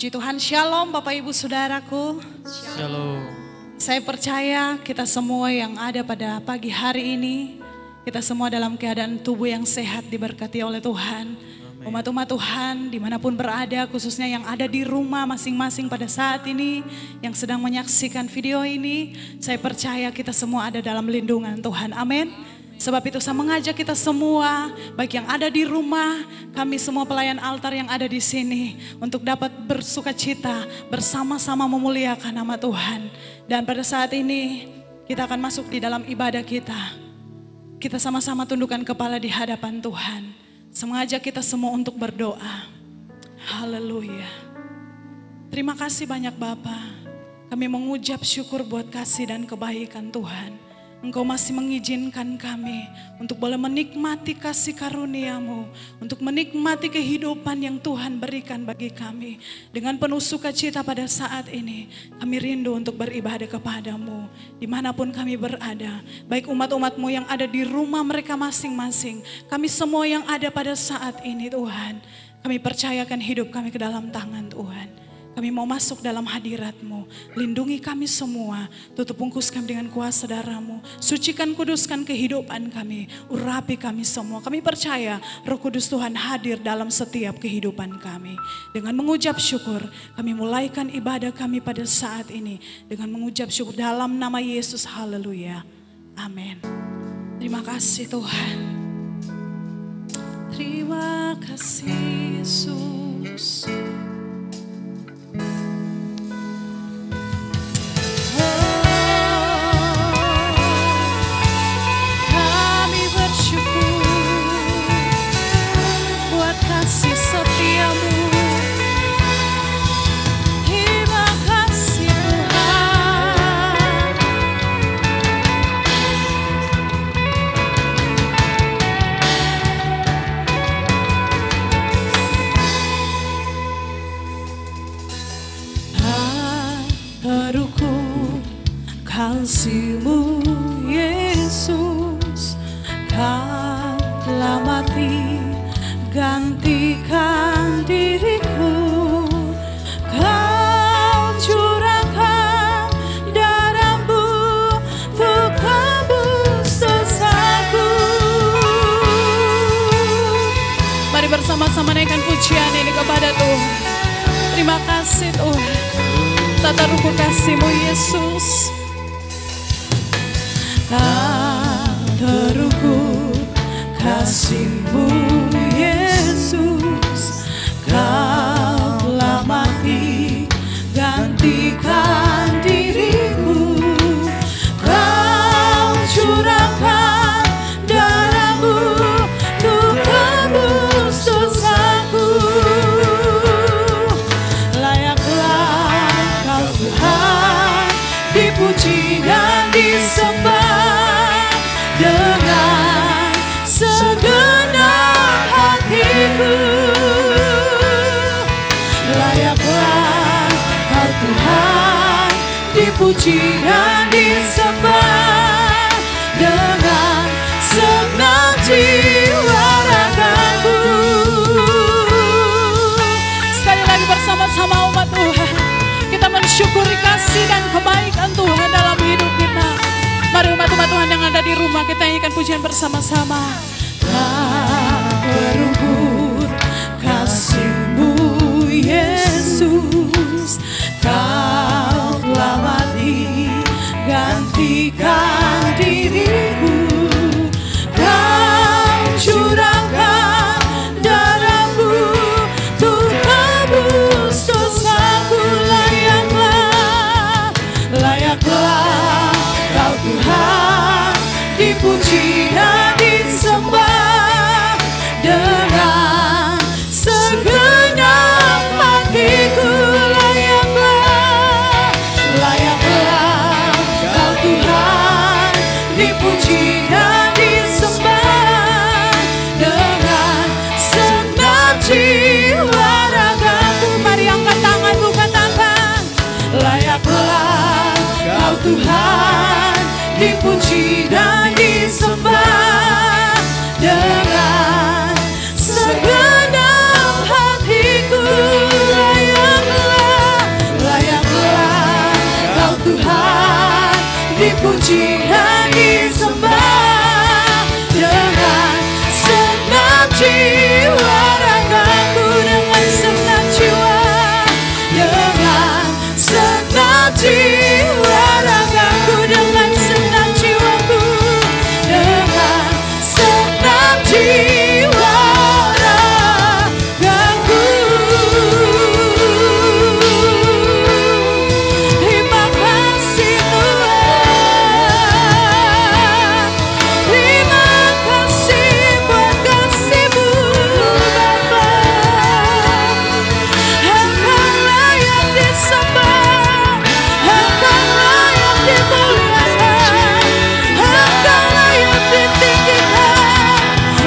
Puji Tuhan, Shalom Bapak Ibu Saudaraku. Shalom. Saya percaya kita semua yang ada pada pagi hari ini, kita semua dalam keadaan tubuh yang sehat diberkati oleh Tuhan. Umat-umat Tuhan dimanapun berada, khususnya yang ada di rumah masing-masing pada saat ini, yang sedang menyaksikan video ini, saya percaya kita semua ada dalam lindungan Tuhan. Amin. Sebab itu saya mengajak kita semua, baik yang ada di rumah, kami semua pelayan altar yang ada di sini, untuk dapat bersukacita bersama-sama memuliakan nama Tuhan. Dan pada saat ini kita akan masuk di dalam ibadah kita. Kita sama-sama tundukkan kepala di hadapan Tuhan. Saya mengajak kita semua untuk berdoa. Haleluya. Terima kasih banyak Bapa. Kami mengucap syukur buat kasih dan kebaikan Tuhan. Engkau masih mengizinkan kami untuk boleh menikmati kasih karunia-Mu, untuk menikmati kehidupan yang Tuhan berikan bagi kami. Dengan penuh sukacita pada saat ini, kami rindu untuk beribadah kepada-Mu, dimanapun kami berada. Baik umat-umat-Mu yang ada di rumah mereka masing-masing, kami semua yang ada pada saat ini Tuhan, kami percayakan hidup kami ke dalam tangan Tuhan. Kami mau masuk dalam hadirat-Mu. Lindungi kami semua. Tutup bungkus kami dengan kuasa darah-Mu. Sucikan, kuduskan kehidupan kami. Urapi kami semua. Kami percaya Roh Kudus Tuhan hadir dalam setiap kehidupan kami. Dengan mengucap syukur, kami mulaikan ibadah kami pada saat ini. Dengan mengucap syukur dalam nama Yesus. Haleluya. Amin. Terima kasih Tuhan. Terima kasih Yesus. Kasih setia-Mu, terima kasih Tuhan. Tak terukur kasih-Mu Yesus, Kau telah mati gantikan diriku, Kau curahkan darah-Mu untuk tebus dosaku. Mari bersama-sama naikkan pujian ini kepada Tuhan. Terima kasih Tuhan, tak terukur kasih-Mu Yesus, tak terukur kasih-Mu Yesus, Kau telah mati gantikan diriku, Kau curahkan darah-Mu untuk tebus dosaku. Layaklah Kau Tuhan dipuji dan disembah dengan segenap hatiku. Layaklah Kau Tuhan dipuji dan disembah dengan segenap jiwa ragaku. Sekali lagi bersama-sama umat Tuhan, kita mensyukuri kasih dan kebaikan Tuhan dalam hidup kita. Mari umat-umat Tuhan yang ada di rumah, kita nyanyikan pujian bersama-sama. Tak terukur kasih-Mu Yesus, Kau telah mati gantikan diriku, Kau curahkan darah-Mu untuk tebus dosaku. Layaklah Kau Tuhan dipuji dan disembah dengan segenap hatiku. Layaklah Kau Tuhan dipuji dan disembah dengan segenap jiwa ragaku. Mari angkat tanganmu, katakan, layaklah Kau Tuhan dipuji dan disembah dengan segenap hatiku. Layaklah pujian disembah dengan senang jiwa, ragaku dengan senang jiwa, dengan senang jiwa, ragaku dengan senang jiwaku, dengan senang jiwa, ragaku. Terima kasih Tuhan, terima kasih buat kasih-Mu Bapa. Engkau layak disembah, Engkau layak dimuliakan, Engkau layak ditinggikan.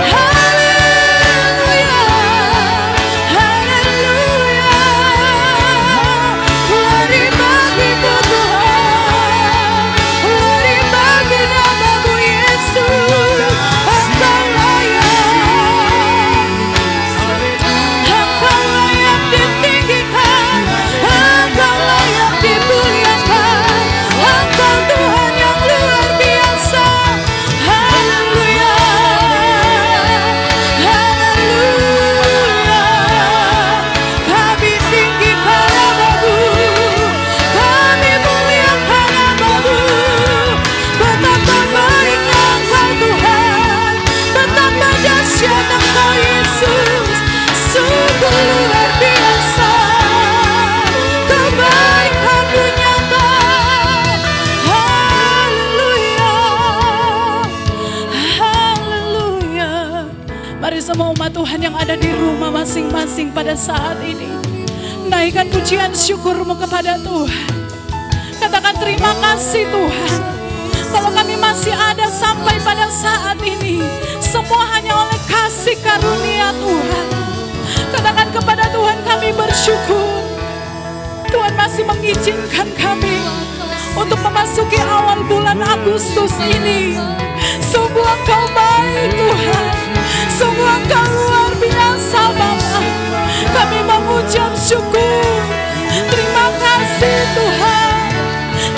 Haleluya, haleluya. Glory bagi-Mu Tuhan, glory bagi nama-Mu Yesus. Engkau layak, Engkau layak ditinggikan, Engkau layak dimuliakan. Engkau Tuhan yang luar biasa. Haleluya, haleluya. Kami tinggikan nama-Mu, kami muliakan nama-Mu. Betapa baiknya Engkau Tuhan, betapa dahsyat Engkau Yesus. Sungguh luar biasa, kebaikan-Mu nyata. Haleluya, haleluya. Mari semua umat Tuhan yang ada di rumah masing-masing pada saat ini, naikkan pujian syukur-Mu kepada Tuhan. Katakan terima kasih Tuhan, kalau kami masih ada sampai pada saat ini, semua hanya oleh kasih karunia Tuhan. Katakan kepada Tuhan, kami bersyukur. Tuhan masih mengizinkan kami untuk memasuki awal bulan Agustus ini. Sungguh Engkau baik Tuhan, sungguh Engkau luar biasa Bapa. Kami mengucap syukur. Terima kasih Tuhan,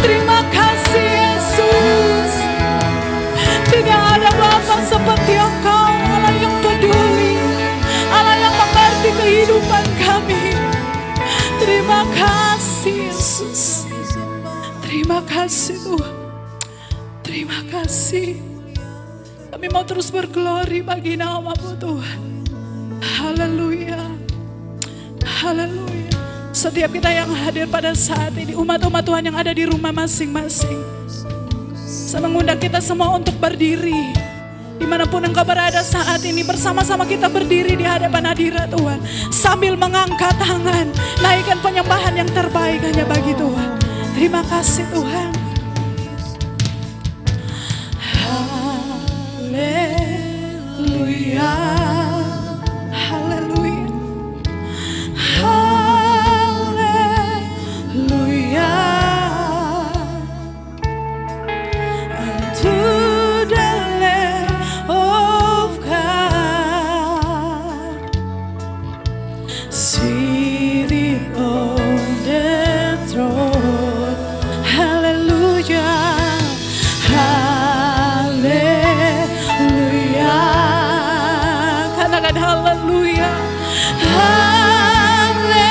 terima kasih Yesus. Tidak ada Bapa seperti Engkau, Allah yang peduli, Allah yang mengerti kehidupan kami. Terima kasih Yesus, terima kasih Tuhan, terima kasih. Kami mau terus berglori bagi nama-Mu Tuhan. Haleluya, haleluya. Setiap kita yang hadir pada saat ini, umat-umat Tuhan yang ada di rumah masing-masing, saya mengundang kita semua untuk berdiri. Dimanapun engkau berada saat ini, bersama-sama kita berdiri di hadapan hadirat Tuhan, sambil mengangkat tangan, naikkan penyembahan yang terbaik hanya bagi Tuhan. Terima kasih Tuhan. Haleluya, haleluya, haleluya. Unto the Lamb of God, seated on the throne. Hallelujah, hallelujah. Katakan hallelujah, hallelujah.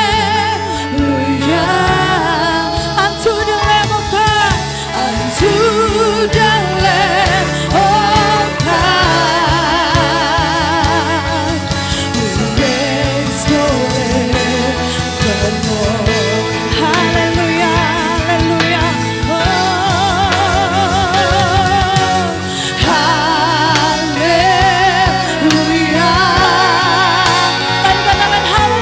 Unto the Lamb of God, unto the Lamb of God, who reigns forevermore. Hallelujah, hallelujah. Oh, hallelujah. Mari katakan hallelujah.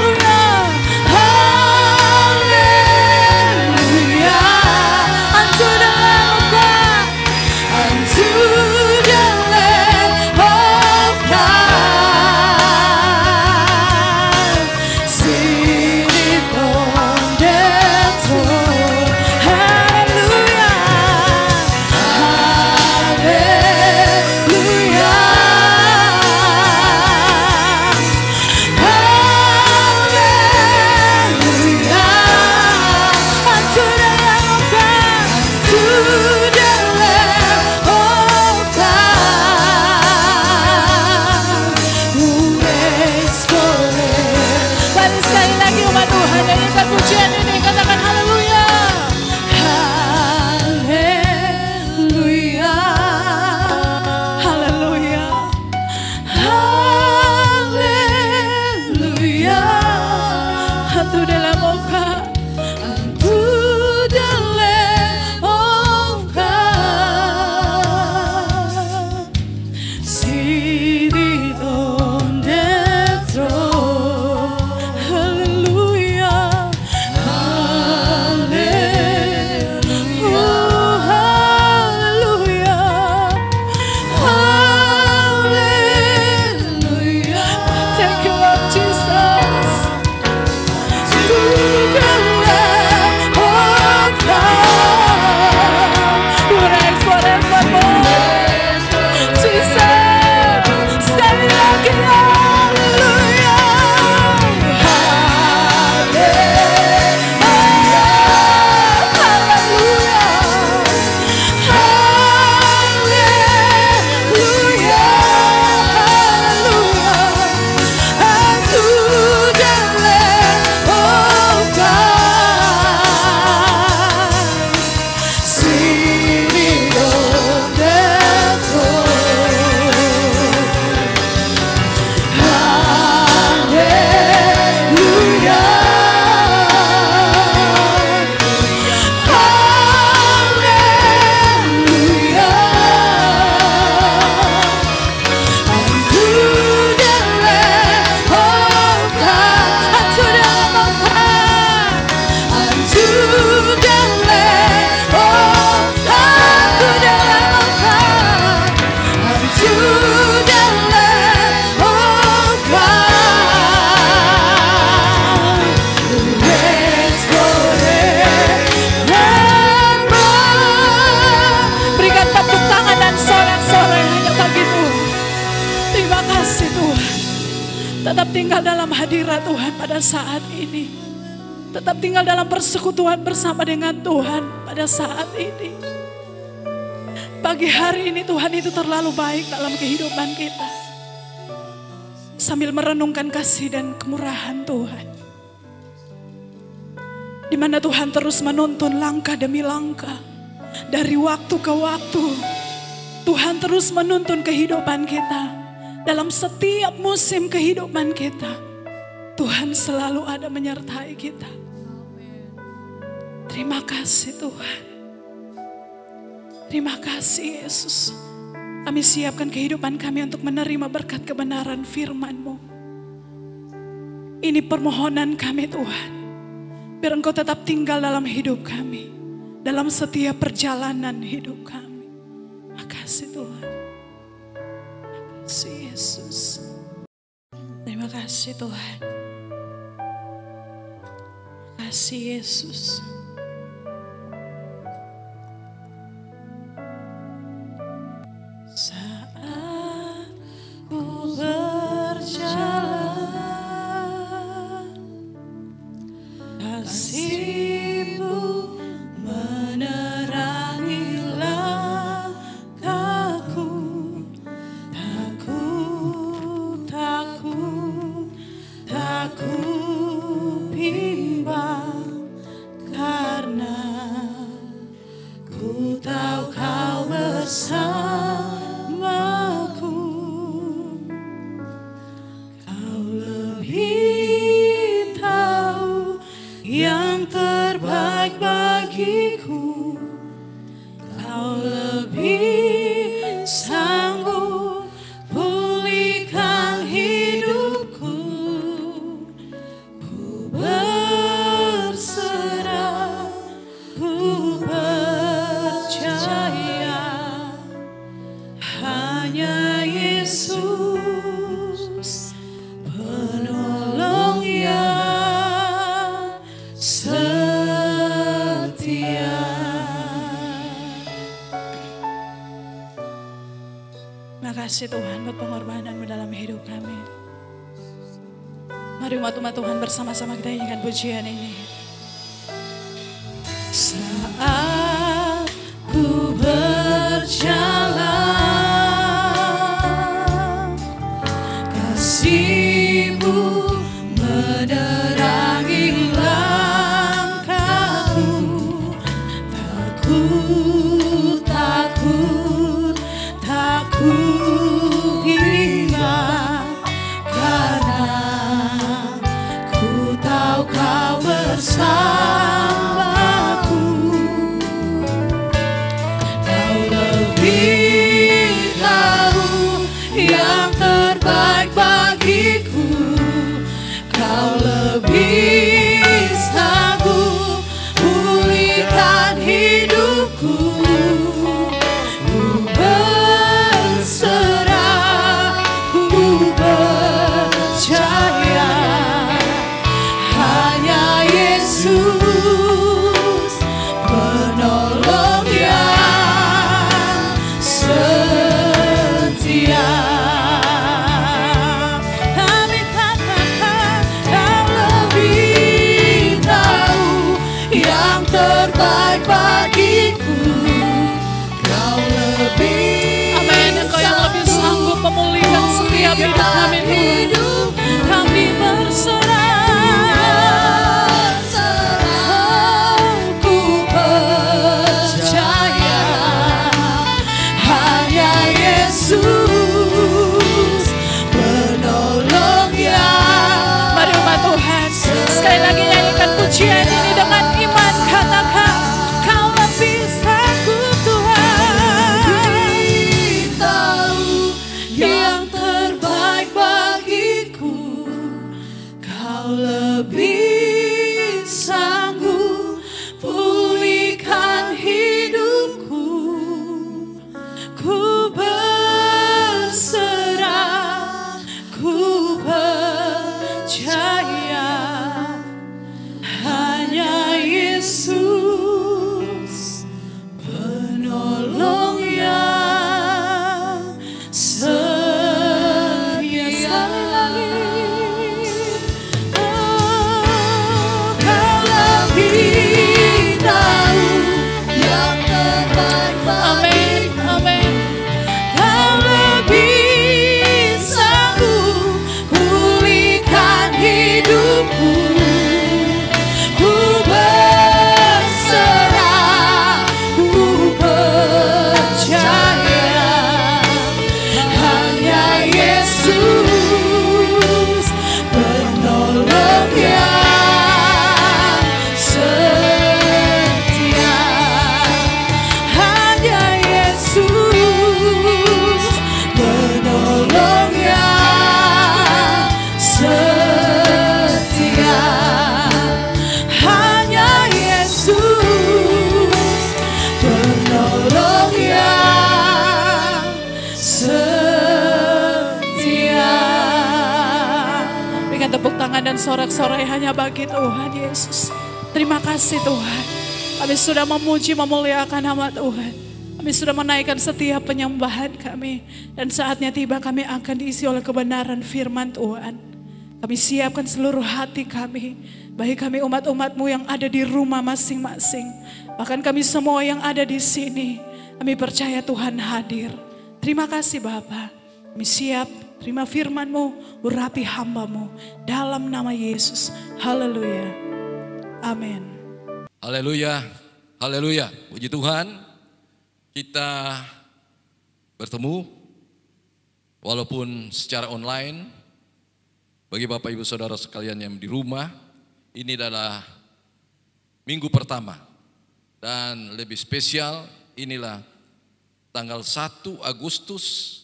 Sekali lagi umat Tuhan nyanyikan pujian ini, katakan haleluya. Haleluya. Haleluya. Haleluya. Unto the Lamb of God. Unto the Lamb of God. Seated on the throne. Hallelujah. Hallelujah. Oh, hallelujah. Hallelujah. Thank you, Lord Jesus. To the Lamb of God. Who reigns forevermore. Jesus. Sekali lagi, hallelujah. Berikan tepuk tangan dan sorak-sorai hanya bagimu. Terima kasih Tuhan. Tetap tinggal dalam hadirat Tuhan pada saat ini. Tetap tinggal dalam persekutuan bersama dengan Tuhan pada saat ini. Pagi hari ini Tuhan itu terlalu baik dalam kehidupan kita. Sambil merenungkan kasih dan kemurahan Tuhan. Di mana Tuhan terus menuntun langkah demi langkah. Dari waktu ke waktu. Tuhan terus menuntun kehidupan kita. Dalam setiap musim kehidupan kita. Tuhan selalu ada menyertai kita. Terima kasih Tuhan. Terima kasih Yesus. Kami siapkan kehidupan kami untuk menerima berkat kebenaran firman-Mu. Ini permohonan kami Tuhan. Biar Engkau tetap tinggal dalam hidup kami. Dalam setiap perjalanan hidup kami. Makasih Tuhan. Terima kasih Yesus. Terima kasih Tuhan. Terima kasih Yesus. Saat ku berjalan, kasih-Mu menerangi langkahku. Tak ku bimbang, karena ku tahu Kau bersamaku. Kau lebih tahu yang terbaik bagiku. Kau lebih sanggup pulihkan hidupku. Ku berserah, ku percaya hanya Yesus penolong yang setia. Terima kasih Tuhan buat pengorbanan-Mu dalam hidup kami. Mari umat-umat Tuhan bersama-sama kita nyanyikan pujian ini. Saat ku berjalan, kasih-Mu menerangi langkahku. Takut hilang, karena ku tahu kau bersamaku. Kau lebih tahu yang terbaik bagiku. Kau lebih sanggup pulihkan hidupku. Ku berserah, ku percaya hanya Yesus penolong yang setia. Kami katakan kau lebih tahu yang terbaik bagiku. Kau lebih, amin. Engkau yang lebih sanggup memulihkan setiap hidup kami, Tuhan. Kami berserah, ku percaya hanya Yesus penolong yang. Mari umat Tuhan, sekali lagi nyanyikan pujian ini dengan iman. Katakan kau lebih sanggup, Tuhan. Tahu yang terbaik bagiku. Kau lebih sanggup pulihkan hidupku. Ku berserah, ku percaya hanya Yesus penolong yang setia. Sekali lagi, oh, kau lebih tahu yang terbaik bagiku. Amin, amin. Kau lebih sanggup pulihkan hidupku. Ku berserah, ku percaya hanya Yesus penolong yang setia. Hanya Yesus penolong yang setia. Hanya Yesus penolong yang setia. Berikan tepuk tangan dan sorak-sorai hanya bagi Tuhan Yesus. Terima kasih Tuhan. Kami sudah memuji memuliakan nama Tuhan. Kami sudah menaikkan setiap penyembahan kami. Dan saatnya tiba kami akan diisi oleh kebenaran firman Tuhan. Kami siapkan seluruh hati kami. Baik kami umat-umat-Mu yang ada di rumah masing-masing. Bahkan kami semua yang ada di sini. Kami percaya Tuhan hadir. Terima kasih Bapa. Kami siap terima firman-Mu, urapi hamba-Mu. Dalam nama Yesus. Haleluya. Amin. Haleluya, haleluya. Puji Tuhan, kita bertemu walaupun secara online. Bagi Bapak Ibu Saudara sekalian yang di rumah, ini adalah minggu pertama. Dan lebih spesial, inilah tanggal 1 Agustus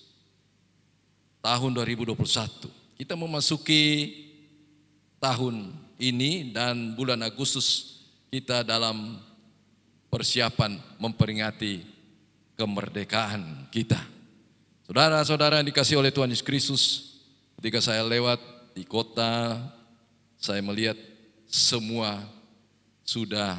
tahun 2021. Kita memasuki tahun ini dan bulan Agustus kita dalam persiapan memperingati kemerdekaan kita. Saudara-saudara yang dikasihi oleh Tuhan Yesus Kristus, ketika saya lewat di kota, saya melihat semua sudah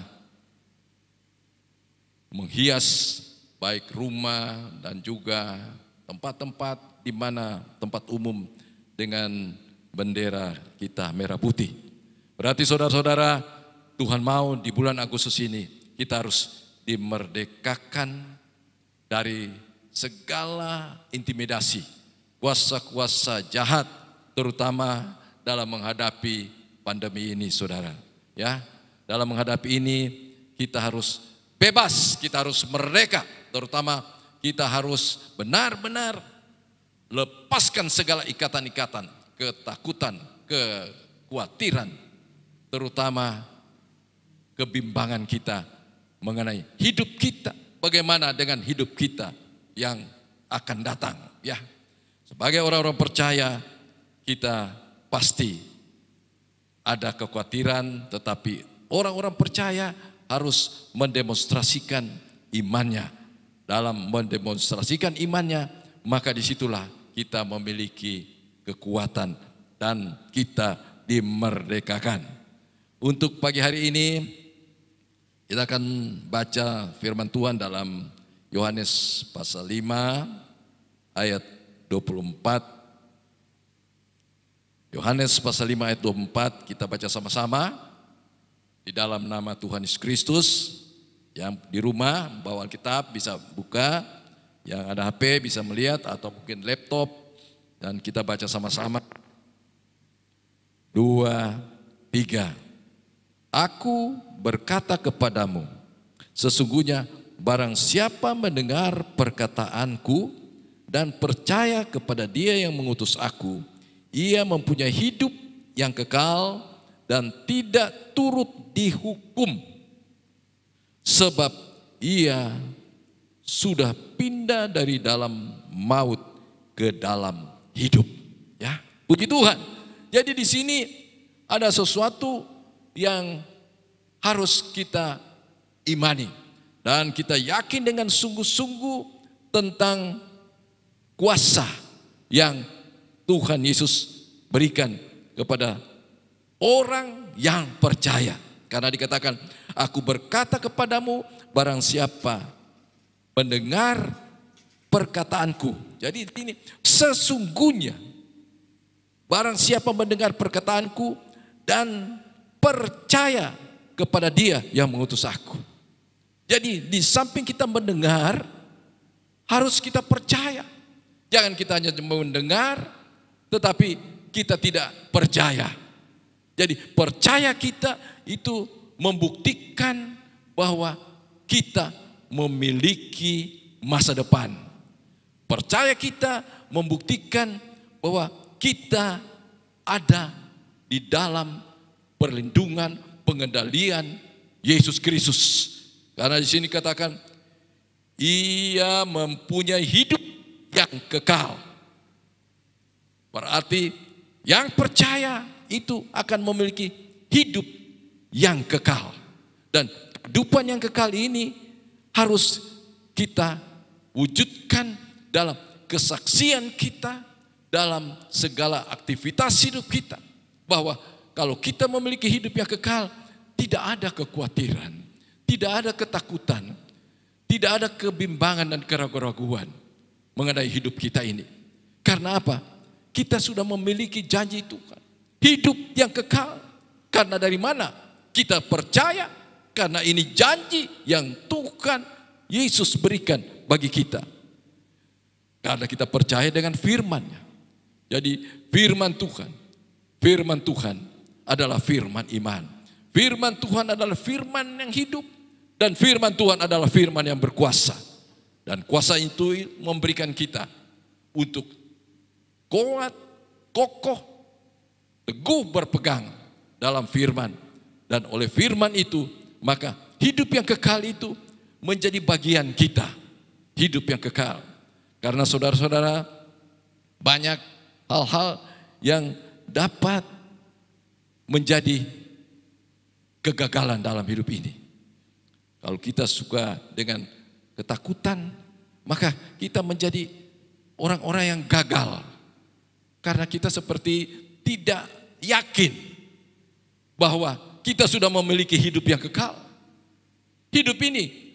menghias baik rumah dan juga tempat-tempat di mana tempat umum dengan bendera kita merah putih. Berarti saudara-saudara, Tuhan mau di bulan Agustus ini kita harus dimerdekakan dari segala intimidasi, kuasa-kuasa jahat, terutama dalam menghadapi pandemi ini, saudara. Ya, dalam menghadapi ini kita harus bebas, kita harus merdeka, terutama kita harus benar-benar lepaskan segala ikatan-ikatan, ketakutan, kekhawatiran, terutama kebimbangan kita mengenai hidup kita. Bagaimana dengan hidup kita yang akan datang, ya. Sebagai orang-orang percaya, kita pasti ada kekhawatiran, tetapi orang-orang percaya harus mendemonstrasikan imannya. Dalam mendemonstrasikan imannya, maka disitulah kita memiliki kekuatan dan kita dimerdekakan. Untuk pagi hari ini kita akan baca firman Tuhan dalam Yohanes pasal 5 ayat 24. Yohanes pasal 5 ayat 24 kita baca sama-sama di dalam nama Tuhan Yesus Kristus. Yang di rumah bawa Alkitab bisa buka, yang ada HP bisa melihat atau mungkin laptop, dan kita baca sama-sama. 2, 3. Aku berkata kepadamu, sesungguhnya barang siapa mendengar perkataanku dan percaya kepada Dia yang mengutus aku, ia mempunyai hidup yang kekal dan tidak turut dihukum, sebab ia sudah pindah dari dalam maut ke dalam hidup. Ya, puji Tuhan. Jadi di sini ada sesuatu yang harus kita imani dan kita yakin dengan sungguh-sungguh tentang kuasa yang Tuhan Yesus berikan kepada orang yang percaya. Karena dikatakan, aku berkata kepadamu, barang siapa mendengar perkataanku. Jadi ini sesungguhnya barang siapa mendengar perkataanku dan percaya kepada Dia yang mengutus aku. Jadi di samping kita mendengar, harus kita percaya. Jangan kita hanya mendengar, tetapi kita tidak percaya. Jadi percaya kita itu membuktikan bahwa kita memiliki masa depan. Percaya kita membuktikan bahwa kita ada di dalam perlindungan, pengendalian Yesus Kristus. Karena di sini katakan, ia mempunyai hidup yang kekal. Berarti yang percaya itu akan memiliki hidup yang kekal. Dan kehidupan yang kekal ini harus kita wujudkan dalam kesaksian kita, dalam segala aktivitas hidup kita. Bahwa kalau kita memiliki hidup yang kekal, tidak ada kekhawatiran, tidak ada ketakutan, tidak ada kebimbangan dan keraguan-raguan mengenai hidup kita ini. Karena apa? Kita sudah memiliki janji Tuhan. Hidup yang kekal. Karena dari mana? Kita percaya karena ini janji yang Tuhan Yesus berikan bagi kita. Karena kita percaya dengan firman-Nya. Jadi firman Tuhan adalah firman iman. Firman Tuhan adalah firman yang hidup. Dan firman Tuhan adalah firman yang berkuasa. Dan kuasa itu memberikan kita untuk kuat, kokoh, teguh berpegang dalam firman. Dan oleh firman itu, maka hidup yang kekal itu menjadi bagian kita. Hidup yang kekal. Karena saudara-saudara, banyak hal-hal yang dapat menjadi kegagalan dalam hidup ini. Kalau kita suka dengan ketakutan, maka kita menjadi orang-orang yang gagal. Karena kita seperti tidak yakin bahwa kita sudah memiliki hidup yang kekal. Hidup ini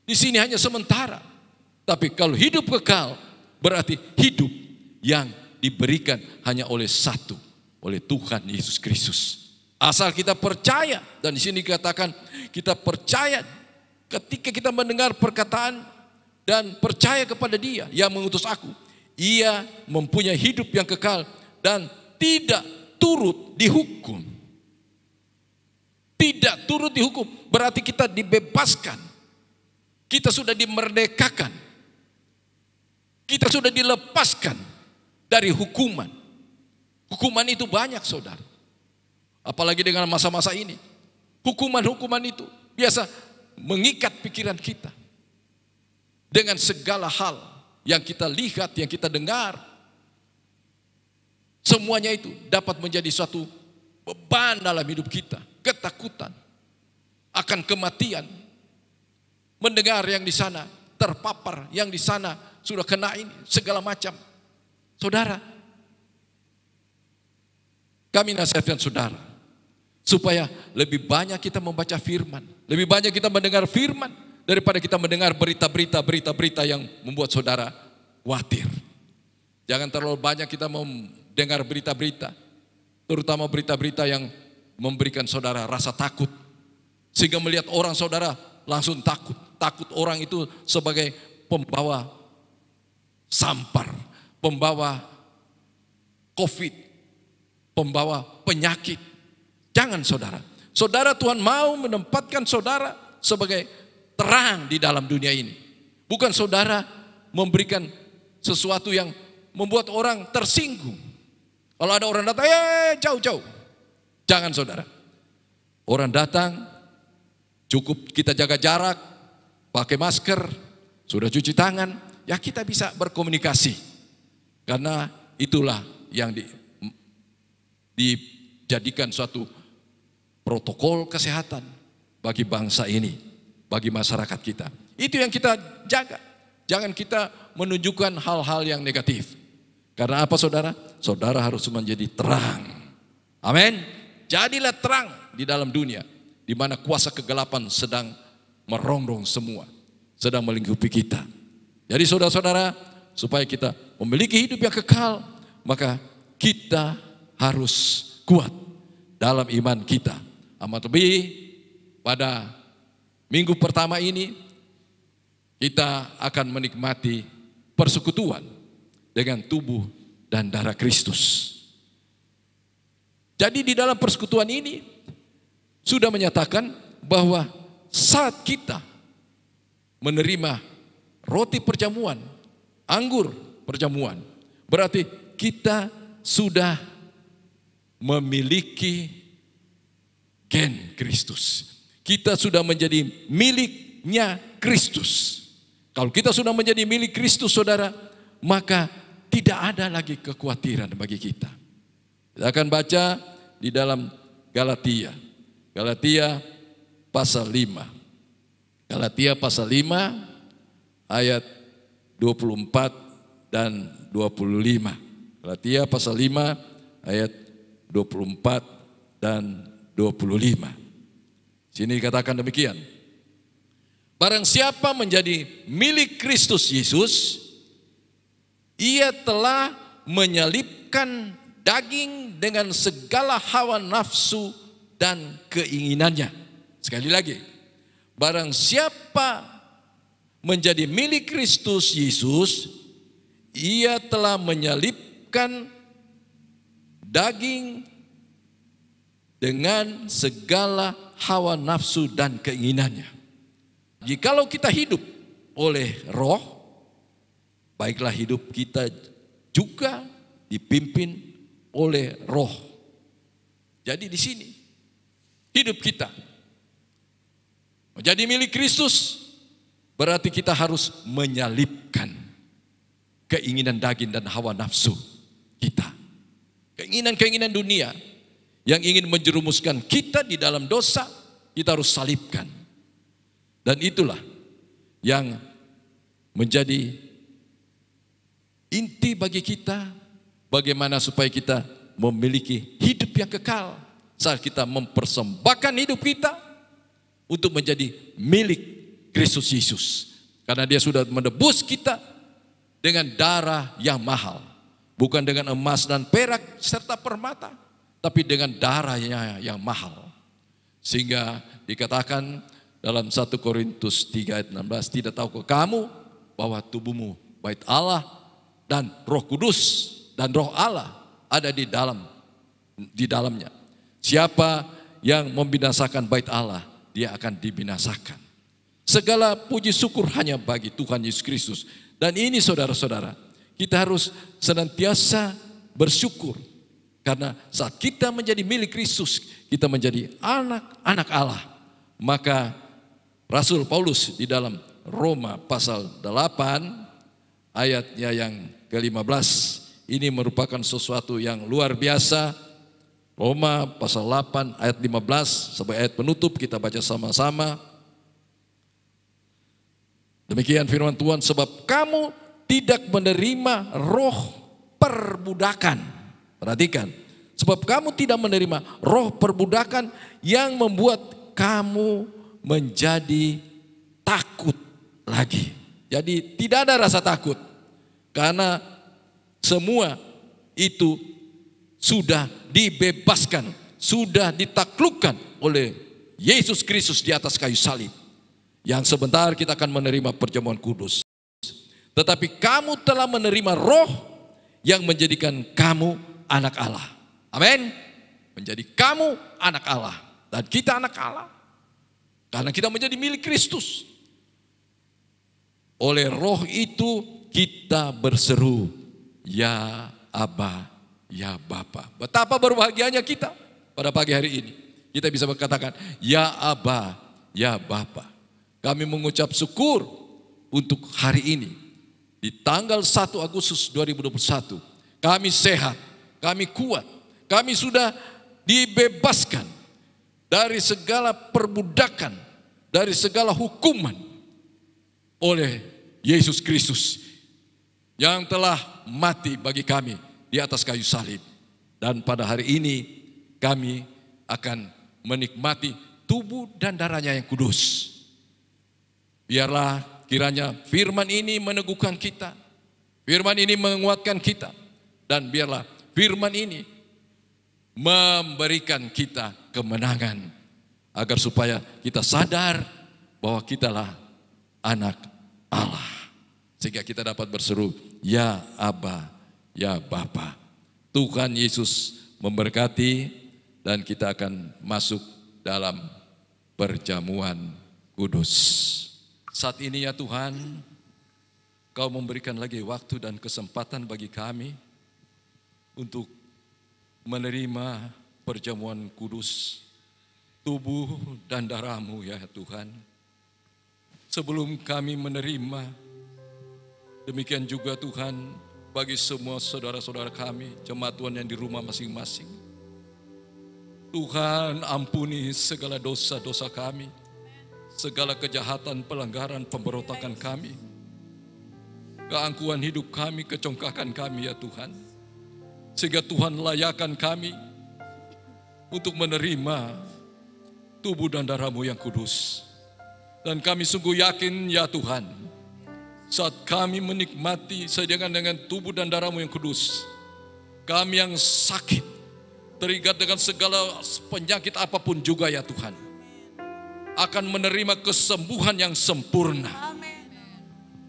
di sini hanya sementara. Tapi kalau hidup kekal berarti hidup yang diberikan hanya oleh satu, oleh Tuhan Yesus Kristus. Asal kita percaya, dan di sini dikatakan kita percaya ketika kita mendengar perkataan dan percaya kepada Dia yang mengutus aku. Ia mempunyai hidup yang kekal dan tidak turut dihukum. tidak turut dihukum, berarti kita dibebaskan. Kita sudah dimerdekakan. Kita sudah dilepaskan dari hukuman. Hukuman itu banyak, saudara. Apalagi dengan masa-masa ini. Hukuman-hukuman itu biasa mengikat pikiran kita. Dengan segala hal yang kita lihat, yang kita dengar. Semuanya itu dapat menjadi suatu beban dalam hidup kita. Ketakutan akan kematian. Mendengar yang di sana terpapar, yang di sana sudah kena ini, segala macam. Saudara, kami nasihatkan saudara, supaya lebih banyak kita membaca firman, lebih banyak kita mendengar firman, daripada kita mendengar berita-berita yang membuat saudara khawatir. Jangan terlalu banyak kita mendengar berita-berita, terutama berita-berita yang memberikan saudara rasa takut. Sehingga melihat orang saudara langsung takut. Takut orang itu sebagai pembawa sampar, pembawa COVID, pembawa penyakit. Jangan saudara. Saudara, Tuhan mau menempatkan saudara sebagai terang di dalam dunia ini. Bukan saudara memberikan sesuatu yang membuat orang tersinggung. Kalau ada orang datang, jauh-jauh. Jangan saudara. Orang datang, cukup kita jaga jarak, pakai masker, sudah cuci tangan, ya kita bisa berkomunikasi. Karena itulah yang dijadikan suatu protokol kesehatan bagi bangsa ini, bagi masyarakat kita. Itu yang kita jaga. Jangan kita menunjukkan hal-hal yang negatif. Karena apa saudara? Saudara harus menjadi terang. Amin. Jadilah terang di dalam dunia, di mana kuasa kegelapan sedang merongrong semua, sedang melingkupi kita. Jadi saudara-saudara, supaya kita memiliki hidup yang kekal, maka kita harus kuat dalam iman kita. Amat lebih pada minggu pertama ini, kita akan menikmati persekutuan dengan tubuh dan darah Kristus. Jadi di dalam persekutuan ini sudah menyatakan bahwa saat kita menerima roti perjamuan, anggur perjamuan, berarti kita sudah memiliki gen Kristus. Kita sudah menjadi miliknya Kristus. Kalau kita sudah menjadi milik Kristus, saudara, maka tidak ada lagi kekhawatiran bagi kita. Kita akan baca di dalam Galatia. Galatia pasal 5. Galatia pasal 5 ayat 24 dan 25. Galatia pasal 5 ayat 24 dan 25. Sini dikatakan demikian. Barang siapa menjadi milik Kristus Yesus, ia telah menyalibkan daging dengan segala hawa nafsu dan keinginannya. Sekali lagi, barang siapa menjadi milik Kristus Yesus, ia telah menyalibkan daging dengan segala hawa nafsu dan keinginannya. Jikalau kita hidup oleh roh, baiklah hidup kita juga dipimpin oleh roh. Jadi di sini hidup kita menjadi milik Kristus, berarti kita harus menyalibkan keinginan daging dan hawa nafsu kita. Keinginan-keinginan dunia yang ingin menjerumuskan kita di dalam dosa, kita harus salibkan. Dan itulah yang menjadi inti bagi kita, bagaimana supaya kita memiliki hidup yang kekal saat kita mempersembahkan hidup kita untuk menjadi milik Kristus Yesus. Karena dia sudah menebus kita dengan darah yang mahal. Bukan dengan emas dan perak serta permata, tapi dengan darahnya yang mahal. Sehingga dikatakan dalam 1 Korintus 3 ayat 16, tidak tahukah kamu bahwa tubuhmu bait Allah dan Roh Kudus dan Roh Allah ada di dalamnya. Siapa yang membinasakan bait Allah, dia akan dibinasakan. Segala puji syukur hanya bagi Tuhan Yesus Kristus. Dan ini saudara-saudara, kita harus senantiasa bersyukur. Karena saat kita menjadi milik Kristus, kita menjadi anak-anak Allah. Maka Rasul Paulus di dalam Roma pasal 8 ayatnya yang ke-15, ini merupakan sesuatu yang luar biasa. Roma pasal 8 ayat 15 sampai ayat penutup, kita baca sama-sama. Demikian firman Tuhan, sebab kamu tidak menerima roh perbudakan. Perhatikan, sebab kamu tidak menerima roh perbudakan yang membuat kamu menjadi takut lagi. Jadi tidak ada rasa takut, karena semua itu sudah dibebaskan, sudah ditaklukkan oleh Yesus Kristus di atas kayu salib. Yang sebentar kita akan menerima perjamuan kudus. Tetapi kamu telah menerima roh yang menjadikan kamu anak Allah. Amin. Menjadi kamu anak Allah. Dan kita anak Allah. Karena kita menjadi milik Kristus. Oleh roh itu kita berseru, ya Aba, ya Bapa. Betapa berbahagianya kita pada pagi hari ini. Kita bisa berkatakan, ya Aba, ya Bapa. Kami mengucap syukur untuk hari ini. Di tanggal 1 Agustus 2021, kami sehat, kami kuat, kami sudah dibebaskan dari segala perbudakan, dari segala hukuman oleh Yesus Kristus yang telah mati bagi kami di atas kayu salib. Dan pada hari ini kami akan menikmati tubuh dan darahnya yang kudus. Biarlah kiranya firman ini meneguhkan kita, firman ini menguatkan kita, dan biarlah firman ini memberikan kita kemenangan, agar supaya kita sadar bahwa kitalah anak Allah. Sehingga kita dapat berseru, ya Aba, ya Bapa. Tuhan Yesus memberkati, dan kita akan masuk dalam perjamuan kudus. Saat ini ya Tuhan, Kau memberikan lagi waktu dan kesempatan bagi kami untuk menerima perjamuan kudus, tubuh dan darah-Mu ya Tuhan. Sebelum kami menerima, demikian juga Tuhan bagi semua saudara-saudara kami, jemaat Tuhan yang di rumah masing-masing. Tuhan ampuni segala dosa-dosa kami, segala kejahatan, pelanggaran, pemberontakan kami, keangkuhan hidup kami, kecongkakan kami ya Tuhan. Sehingga Tuhan layakkan kami untuk menerima tubuh dan darah-Mu yang kudus. Dan kami sungguh yakin ya Tuhan, saat kami menikmati sediakan dengan tubuh dan darah-Mu yang kudus, kami yang sakit, terikat dengan segala penyakit apapun juga ya Tuhan, akan menerima kesembuhan yang sempurna.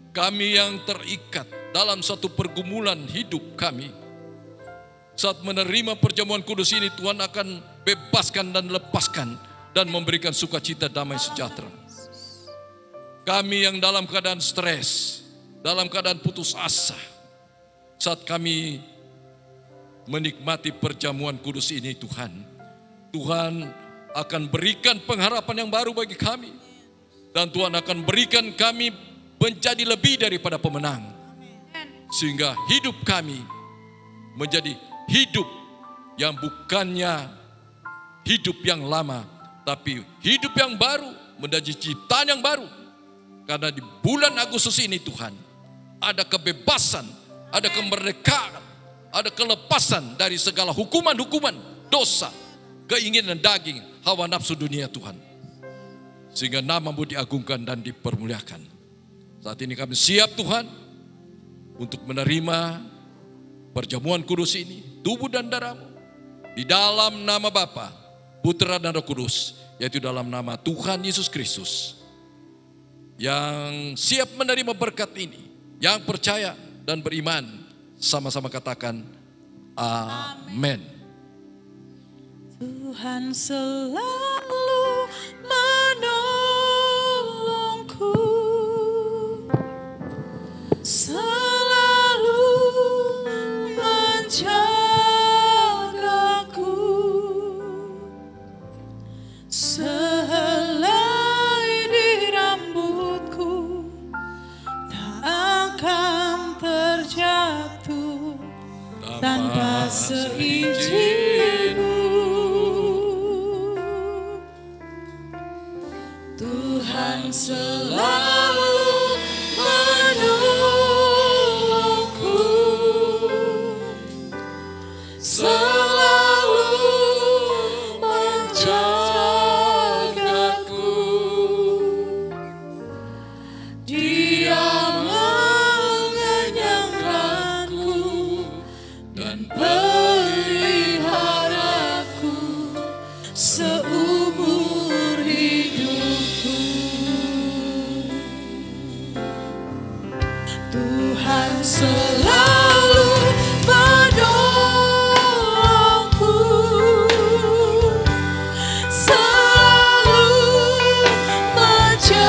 Kami yang terikat dalam satu pergumulan hidup kami, saat menerima perjamuan kudus ini, Tuhan akan bebaskan dan lepaskan dan memberikan sukacita, damai, sejahtera. Kami yang dalam keadaan stres, dalam keadaan putus asa, saat kami menikmati perjamuan kudus ini Tuhan, Tuhan akan berikan pengharapan yang baru bagi kami. Dan Tuhan akan berikan kami menjadi lebih daripada pemenang. Sehingga hidup kami menjadi hidup yang bukannya hidup yang lama, tapi hidup yang baru, menjadi ciptaan yang baru. Karena di bulan Agustus ini Tuhan, ada kebebasan, ada kemerdekaan, ada kelepasan dari segala hukuman-hukuman, dosa, keinginan daging, hawa nafsu dunia Tuhan. Sehingga nama-Mu diagungkan dan dipermuliakan. Saat ini kami siap Tuhan untuk menerima perjamuan kudus ini, tubuh dan darah-Mu, di dalam nama Bapa, Putra dan Roh Kudus, yaitu dalam nama Tuhan Yesus Kristus. Yang siap menerima berkat ini, yang percaya dan beriman, sama-sama katakan amin. Tuhan selalu menolongku, selalu menjagaku, sehelai di rambutku tak akan terjatuh tanpa seizinku. Tuhan selalu menolongku, selalu menjagaku. Dia mengenyangkanku dan peliharaku seumur hidupku. Tuhan selalu menolongku, selalu menjagaku,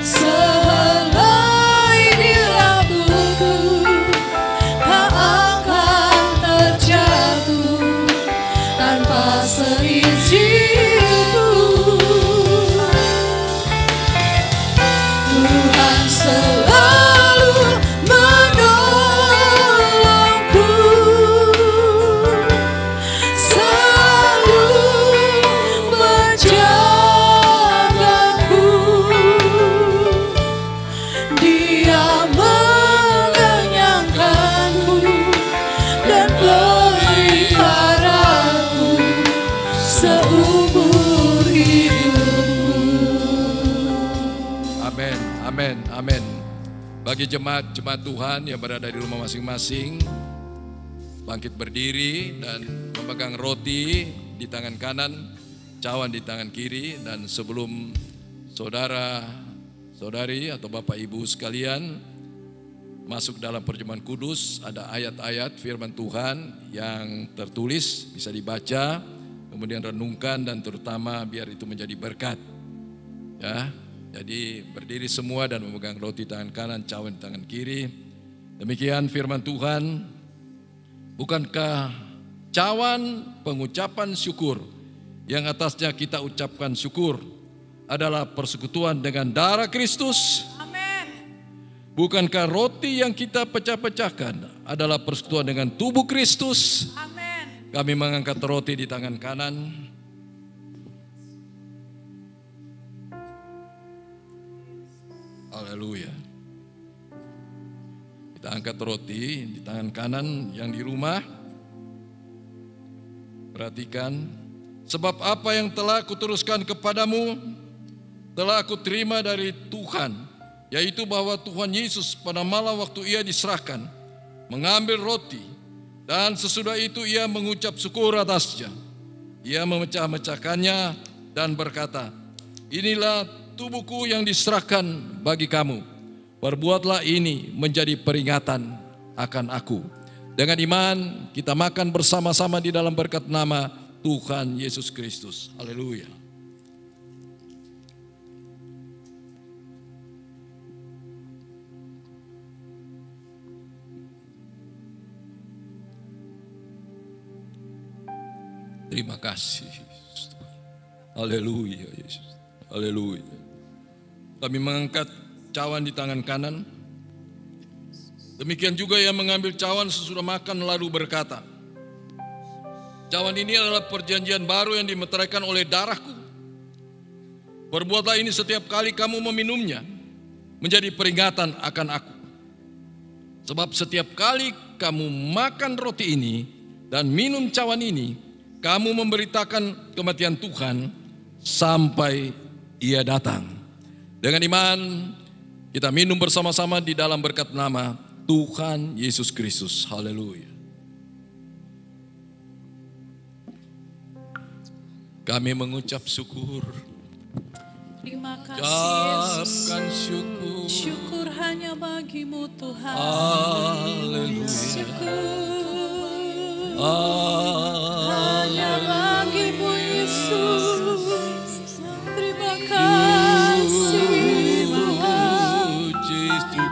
sehelai di rambutku tak akan terjatuh tanpa seizinku. Tuhan selalu menolongku, selalu menjagaku. Dia mengenyangkanku dan peliharaku seumur hidupku. Amin, amin, amin. Bagi jemaat Tuhan yang berada di rumah masing-masing, bangkit berdiri dan memegang roti di tangan kanan, cawan di tangan kiri. Dan sebelum saudara, saudari atau bapak ibu sekalian masuk dalam perjamuan kudus, ada ayat-ayat firman Tuhan yang tertulis, bisa dibaca, kemudian renungkan, dan terutama biar itu menjadi berkat. Ya, jadi berdiri semua dan memegang roti tangan kanan, cawan di tangan kiri. Demikian firman Tuhan. Bukankah cawan pengucapan syukur yang atasnya kita ucapkan syukur adalah persekutuan dengan darah Kristus? Amin. Bukankah roti yang kita pecah-pecahkan adalah persekutuan dengan tubuh Kristus? Amin. Kami mengangkat roti di tangan kanan. Haleluya. Kita angkat roti di tangan kanan yang di rumah. Perhatikan, sebab apa yang telah kuteruskan kepadamu telah aku terima dari Tuhan, yaitu bahwa Tuhan Yesus pada malam waktu ia diserahkan mengambil roti, dan sesudah itu ia mengucap syukur atasnya. Ia memecah-mecahkannya dan berkata, inilah tubuhku yang diserahkan bagi kamu. Perbuatlah ini menjadi peringatan akan aku. Dengan iman kita makan bersama-sama di dalam berkat nama Tuhan Yesus Kristus. Haleluya. Terima kasih. Haleluya Yesus. Haleluya. Kami mengangkat cawan di tangan kanan. Demikian juga ia mengambil cawan sesudah makan lalu berkata, cawan ini adalah perjanjian baru yang dimeteraikan oleh darahku. Perbuatlah ini setiap kali kamu meminumnya menjadi peringatan akan aku. Sebab setiap kali kamu makan roti ini dan minum cawan ini, kamu memberitakan kematian Tuhan sampai ia datang. Dengan iman kita minum bersama-sama di dalam berkat nama Tuhan Yesus Kristus. Haleluya. Kami mengucap syukur. Terima kasih Yesus. Ucapkan syukur. Syukur hanya bagimu Tuhan. Haleluya. Syukur. hanya bagimu Yesus. Terima kasih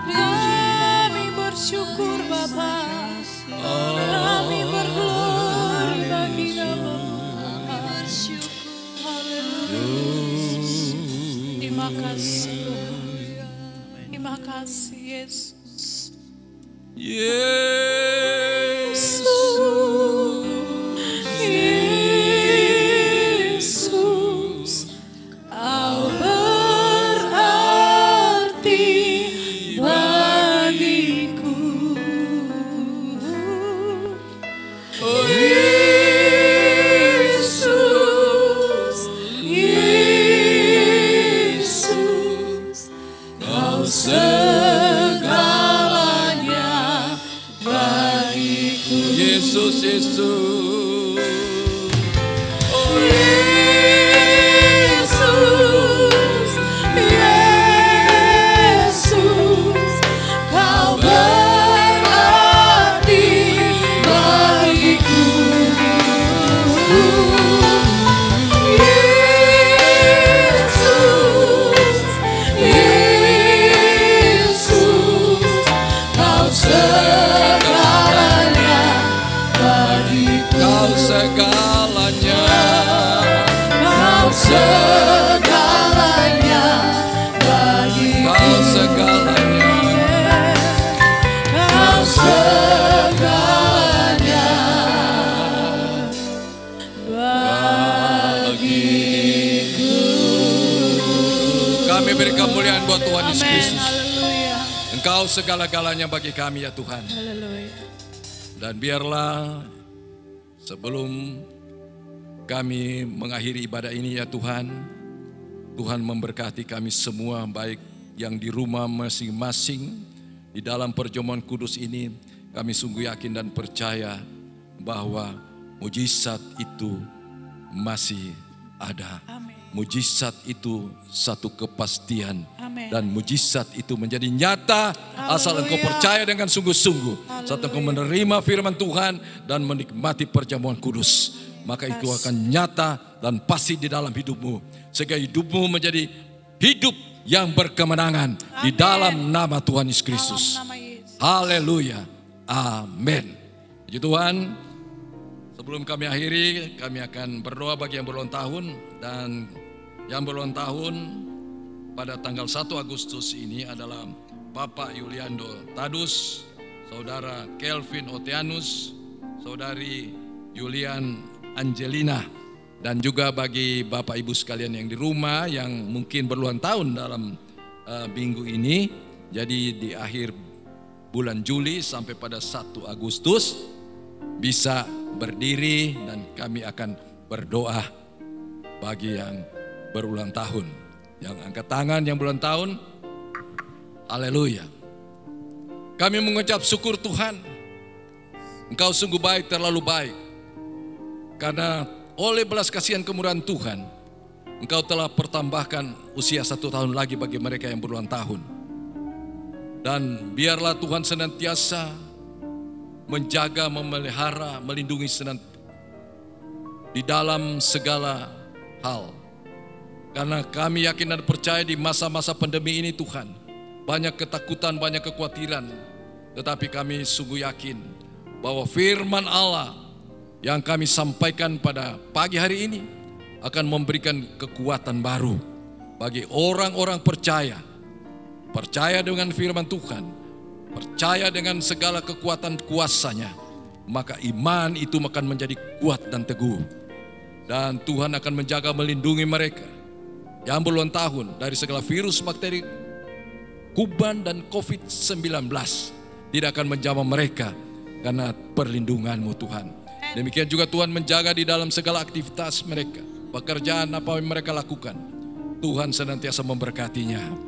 kami bersyukur Bapa, kami berglori bagi nama-Mu. Haleluya. Terima kasih Tuhan. Terima kasih Yesus. Yesus, Kau berarti bagiku. Yesus, Kau segalanya bagiku. Yesus, Yesus. Kami beri kemuliaan buat Tuhan Yesus Kristus. Engkau segala-galanya bagi kami ya Tuhan. Dan biarlah sebelum kami mengakhiri ibadah ini ya Tuhan, Tuhan memberkati kami semua, baik yang di rumah masing-masing, di dalam perjamuan kudus ini. Kami sungguh yakin dan percaya bahwa mujizat itu masih ada. Mujizat itu satu kepastian. Amen. Dan mujizat itu menjadi nyata asal engkau percaya dengan sungguh-sungguh. Saat engkau menerima firman Tuhan dan menikmati perjamuan kudus, maka itu akan nyata dan pasti di dalam hidupmu. Sehingga hidupmu menjadi hidup yang berkemenangan. Amen. Di dalam nama Tuhan Yesus Kristus. Haleluya. Amin. Puji Tuhan. Sebelum kami akhiri, kami akan berdoa bagi yang berulang tahun. Dan yang berulang tahun pada tanggal 1 Agustus ini adalah Bapak Yuliando Tadus, Saudara Kelvin Oteanus, Saudari Yulian Angelina. Dan juga bagi Bapak Ibu sekalian yang di rumah yang mungkin berulang tahun dalam minggu ini. Jadi di akhir bulan Juli sampai pada 1 Agustus bisa berdiri dan kami akan berdoa bagi yang berulang tahun. Yang angkat tangan yang berulang tahun, haleluya. Kami mengucap syukur Tuhan, Engkau sungguh baik, terlalu baik. Karena oleh belas kasihan kemurahan Tuhan, Engkau telah pertambahkan usia 1 tahun lagi bagi mereka yang berulang tahun. Dan biarlah Tuhan senantiasa menjaga, memelihara, melindungi di dalam segala hal. Karena kami yakin dan percaya di masa-masa pandemi ini Tuhan, banyak ketakutan, banyak kekhawatiran. Tetapi kami sungguh yakin bahwa firman Allah yang kami sampaikan pada pagi hari ini akan memberikan kekuatan baru bagi orang-orang percaya. Percaya dengan firman Tuhan, percaya dengan segala kekuatan kuasanya, maka iman itu akan menjadi kuat dan teguh. Dan Tuhan akan menjaga, melindungi mereka yang berulang tahun dari segala virus, bakteri, kuban dan COVID-19. Tidak akan menjamah mereka karena perlindungan-Mu Tuhan. Demikian juga Tuhan menjaga di dalam segala aktivitas mereka, pekerjaan apa yang mereka lakukan. Tuhan senantiasa memberkatinya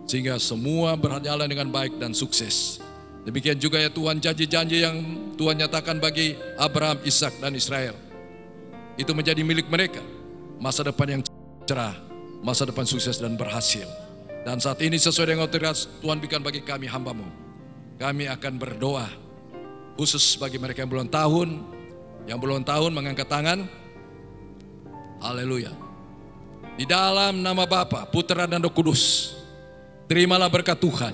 sehingga semua berjalan dengan baik dan sukses. Demikian juga ya Tuhan, janji-janji yang Tuhan nyatakan bagi Abraham, Ishak dan Israel, itu menjadi milik mereka. Masa depan yang cerah, masa depan sukses dan berhasil. Dan saat ini sesuai dengan otoritas Tuhan berikan bagi kami hamba-Mu, kami akan berdoa khusus bagi mereka yang berulang tahun. Yang belum tahun mengangkat tangan. Haleluya. Di dalam nama Bapa, Putra dan Roh Kudus, terimalah berkat Tuhan.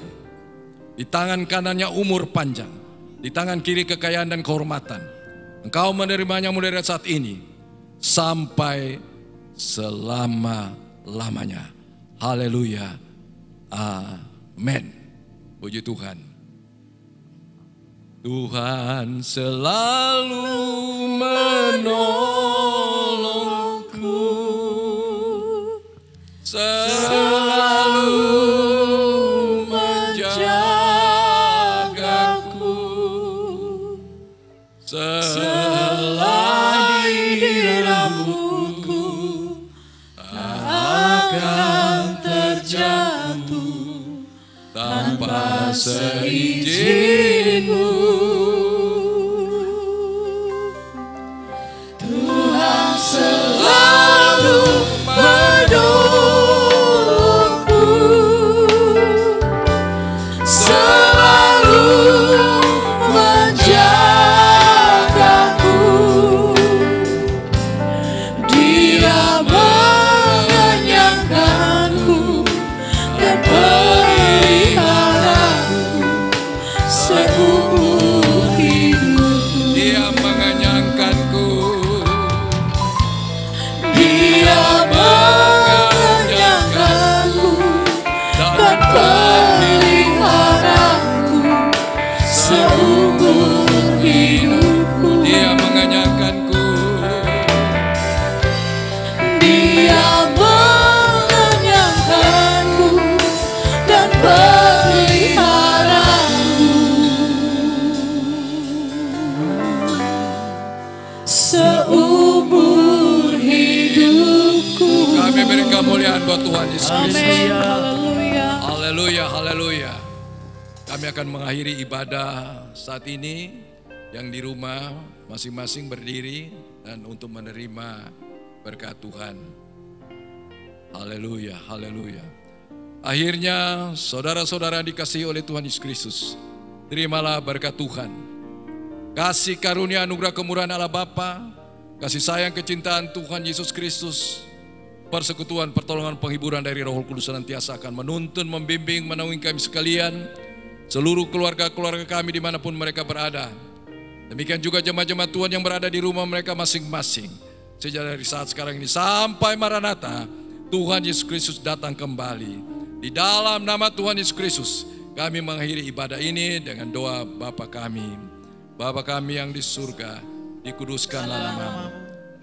Di tangan kanannya umur panjang, di tangan kiri kekayaan dan kehormatan. Engkau menerimanya mulai dari saat ini sampai selama-lamanya. Haleluya. Amin. Puji Tuhan. Tuhan selalu menolongku, selalu menjagaku, selagi rambutku akan terjatuh tanpa seizinku. Tuhan selalu menolongku, selalu menjagaku. Dia mengenyangkanku dan peliharaku seumur hidupku. Dia mengenyangkanku. Dia mengenyangkanku dan peliharaku seumur hidupku. Dia mengenyangkanku. Dia mengenyangkanku dan peliharaku seumur hidupku. Kami beri kemuliaan buat Tuhan Yesus Kristus. Haleluya, haleluya. Kami akan mengakhiri ibadah saat ini. Yang di rumah masing-masing berdiri dan untuk menerima berkat Tuhan. Haleluya, haleluya. Akhirnya saudara-saudara dikasihi oleh Tuhan Yesus Kristus, terimalah berkat Tuhan. Kasih karunia anugerah kemurahan Allah Bapa, kasih sayang kecintaan Tuhan Yesus Kristus, persekutuan, pertolongan, penghiburan dari Roh Kudus senantiasa akan menuntun, membimbing, menaungi kami sekalian, seluruh keluarga-keluarga kami dimanapun mereka berada. Demikian juga jemaat-jemaat Tuhan yang berada di rumah mereka masing-masing. Sejak dari saat sekarang ini sampai Maranatha, Tuhan Yesus Kristus datang kembali. Di dalam nama Tuhan Yesus Kristus, kami mengakhiri ibadah ini dengan doa Bapa kami. Bapa kami yang di surga, dikuduskanlah namamu.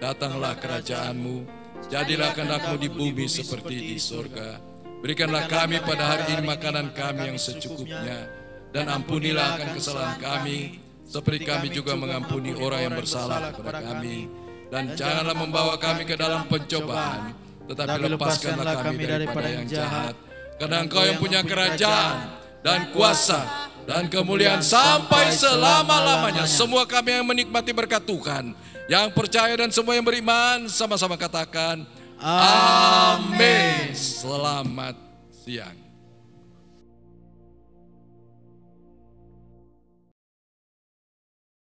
Datanglah kerajaanmu, jadilah kehendak-Mu di bumi seperti di surga. Berikanlah kami pada hari ini makanan kami yang secukupnya, dan ampunilah akan kesalahan kami, seperti kami juga mengampuni orang yang bersalah kepada kami. Dan janganlah membawa kami ke dalam pencobaan, tetapi lepaskanlah kami daripada yang jahat. Karena Engkau yang punya kerajaan dan kuasa dan kemuliaan sampai selama-lamanya. Semua kami yang menikmati berkat Tuhan, yang percaya dan semua yang beriman, sama-sama katakan amin. Selamat siang.